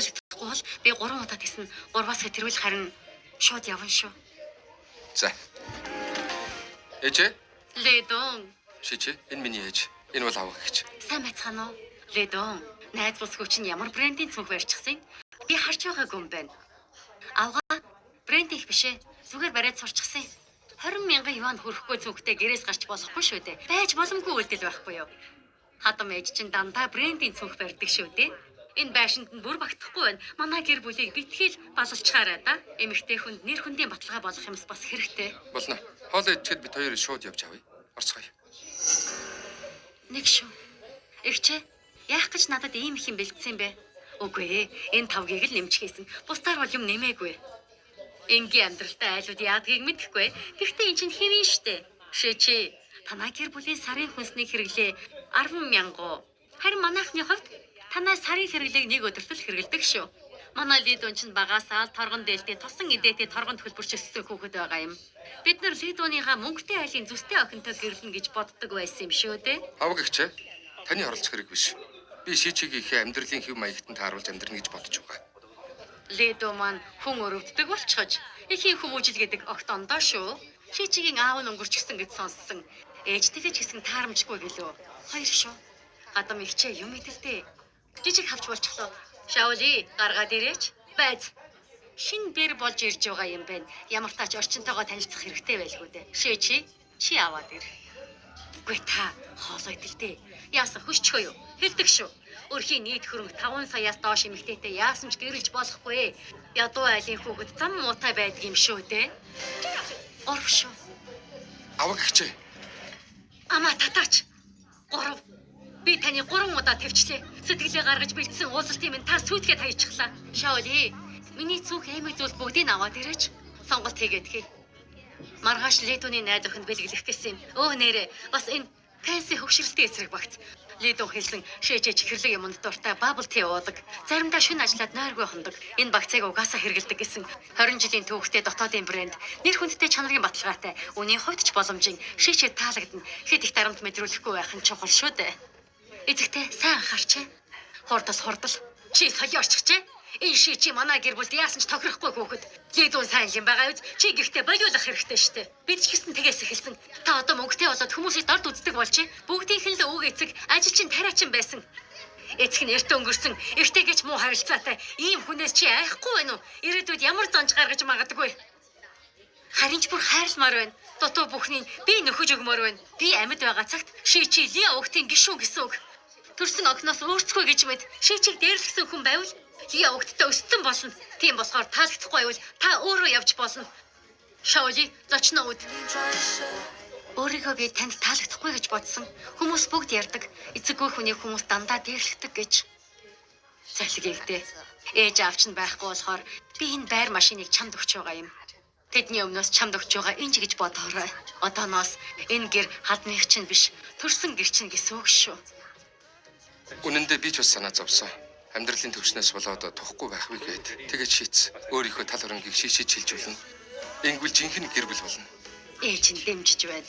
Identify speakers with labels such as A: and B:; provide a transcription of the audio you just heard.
A: таалагдахгүй бол би 3 удаа тэсэн 3-аас хэтэрвэл харин шууд явна шүү.
B: За. Ээжээ?
A: Ледон.
B: Шичээ, энэ миний ээж. Энэ бол авах гэж.
A: Сайн байцгаана уу? Ледон. Найз бусгүй чинь ямар брендийн цүнх барьчихсан? Би харж байгаагүй юм байна. Авгаа брэнд их бишээ. Зүгээр бариад сурчихсан. 20,000 юан хүрэхгүй цүнхтэй гэрээс гарч болохгүй шүү дээ. Байж боломгүй үйлдэл байхгүй юу? Хадам ээж чинь дандаа брендийн цүнх барьдаг шүү дээ. Энэ байшинд нь бүр багтахгүй байна. Манай гэр бүлийг битгийл балалчгаарай да. Эмэгтэй хүнд нэр хүндийн баталгаа болох юмс бас хэрэгтэй.
B: Болно. Хоол идчихэд бид хоёр шууд явж авъя. Орцгоё.
A: Нэг шүү. Эгчээ, яах гэж надад ийм их юм бэлдсэн бэ? Үгүй ээ, энэ тавгийг л нэмж хийсэн. Бусдаар бол юм нэмээгүй. Энгийн амьдралтай айлууд яадгийг мэдэхгүй. Гэхдээ эн чинь хэвэн штэ. Шээчээ, танай гэр бүлийн сарын хүнсний хэрэглээ 10,000. Харин манайхны хувьд танай сарын хэрэглээг нэг өдөрт л хэрэгэлдэг шүү. Манай Лидон чинь багасаа торгон дээлтэй тусан идээтэй торгон төлбөрч өссөн хүүхэд байгаа юм. Бид нар Лидоныгаа мөнгөтэй айлын зүстэй охинтой гэрлэнэ гэж боддог байсан юм шүү дээ.
B: Аваг ихчээ. Таны оролцох хэрэг биш. Би шичигийн их амьдралын хэв маягтанд тааруулж амьдрна гэж бодож байгаа.
A: Лидо маань хүн өрөвддөг болчихож ихийн хүмүүжил гэдэг огт ондоо шүү. Шичигийн аав нь өнгөрчихсөн гэж сонссон. Ээжтэйгээ ч гэсэн таарамжгүй гэлөө. Хоёр шүү. Гадам ихчээ юм идэлтэй. Жижиг хавч болчихлоо. Шаули гаргаад ирээч. Байц. Шин бэр болж ирж байгаа юм байна. Ямар тач орчинтойгоо танилцах хэрэгтэй байлгүй дээ. Шичи чи аваад ир. Гүй та хоолой идэлтэй. Яасан хөшчхөө юу? Хэлдэг шүү. Өрхийн нийт хөрөнгө 5 саяас доош эмэгтэйтэй яасан ч гэрэлж болохгүй. Ядуу айлын хүүхэд зам муутай байдаг юм шүү дээ. Орв шүү.
B: Аваг ихчээ.
A: Ама татаач. 3. Би таны 3 удаа тавьчлаа. Сэтгэлээ гаргаж бэлдсэн уулзалтын минь та сүйтгэе таячихлаа. Шаули, миний цүнх эмэг зүйл бүгдийг аваад ирээч. Сонголт хийгээд хий. Маргааш Лидоны найз охинд бэлгэлэх гэсэн юм. Өө нэрээ, бас энэ Кэнси хөгшрөлтийн эсрэг багц. Лидо хэлсэн шээжээ чихэрлэг юмд дуртай бабл тий уудаг. Заримдаа шөнө ажиллаад нойргүй хондог. Энэ багцыг угаасаа хэрэгэлдэг гэсэн 20 жилийн түүхтэй дотоодын брэнд. Нэр хүндтэй чанарын баталгаатай. Үүний хувьд ч боломжийн шээжээ таалагдана. Хэд их дарамт мэдрүүлэхгүй байх нь чухал шүү дээ. Эцэгтэй сайн анхаарч. Хурдал. Чи соёо орчихжээ. Энэ ши чи манай гэр бүлд яасан ч тохирохгүй хөөхд. Лидон сайн юм байгаа үз. Чи гихтээ болиулах хэрэгтэй штэ. Бид ч гэсэн тэгээс эхэлсэн. Та одоо мөнгөтэй болоод хүмүүсийг дорд үздэг болчих. Бүгдийнх нь л өвөг эцэг, ажил чин тариачин байсан. Эцэг нь эртөө өнгөрсөн. Эртэйгэж муу харилцаатай. Ийм хүнээс чи айхгүй байна уу? Ирээдүйд ямар зонж гаргаж магадгүй. Харин ч бүр хайрламар байна. Дутуу бүхнийг би нөхөж өгмөр байна. Би амьд байгаа цагт ши чи Лиа өгтийн гишүүн гэсэн үг. Төрсөн огноос өөрцгөө гэж мэд. Ши чиг дээрлэхсэн хүн байвал Лиа өгтөд өссөн болно. Тийм болохоор таалагдахгүй байвал та өөрөө явж болно. Шаули зочноо үд. Өөрийгөө би танд таалагдахгүй гэж бодсон. Хүмүүс бүгд ярьдаг. Эцэггүй хүний хүмүүс дандаа дээрлэгдэг гэж. Залхигэгдээ. Ээж аавч нь байхгүй болохоор би энэ байр машиныг чамд өгч байгаа юм. Тэдний өмнөөс чамд өгч байгаа энэ ч гэж бодоорой. Одооноос энэ гэр хадмынх чинь биш, төрсөн гэр чинь гэсэн үг шүү.
B: Үнэн дээр би ч бас санаа зовсон. Амьдралын төвчнөөс болоод тухгүй байх вэ гэд. Тэгээд шийц. Өөрийнхөө тал хөрөнгийг шийшиж хилжүүлнэ. Ингүүл жинхэнэ гэр бүл болно.
A: Ээж нь дэмжиж байна.